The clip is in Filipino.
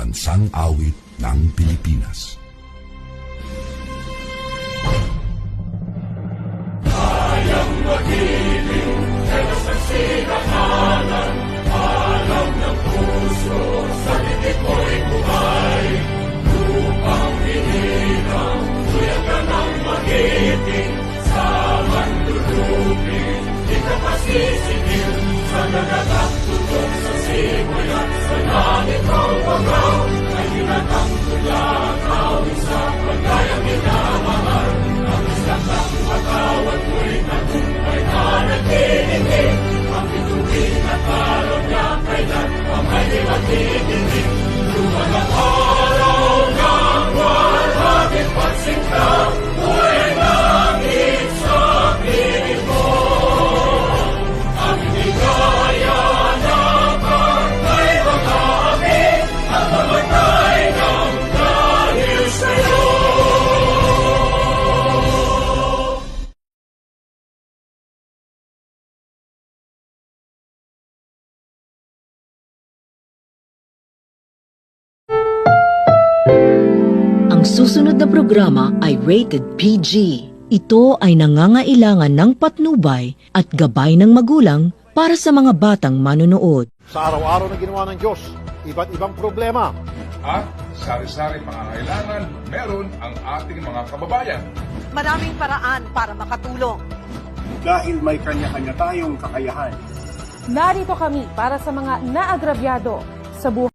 Pambansang Awit ng Pilipinas. Kayang magiging helos ng sirakalan, alam ng puso, sa titik mo'y buhay. Lupang hinirang, tuyag ka ng magiting, sa mandulupin, di ka pasisigil, sa nagagatutok sa simoy at sa langit ang bagaw, ay hinatang tulakaw, sa pagkayang minamahal, ang isang ng patawad mo'y nagumpay na nagtitingin, ang bituin at araw niya kailan, ang may dimatigilin, lumang ang araw ng walhagin pagsingka, buhay langit sa piling mo. Ang hindi kaya na pagkay magkakapit, at mamatay ng dahil sa'yo. Ang susunod na programa ay rated PG. Ito ay nangangailangan ng patnubay at gabay ng magulang para sa mga batang manonood. Sa araw-araw na ginawa ng Diyos, iba't ibang problema. At sari-sari pangangailangan meron ang ating mga kababayan. Maraming paraan para makatulong. Dahil may kanya-kanya tayong kakayahan. Narito kami para sa mga naagrabyado sa buhay.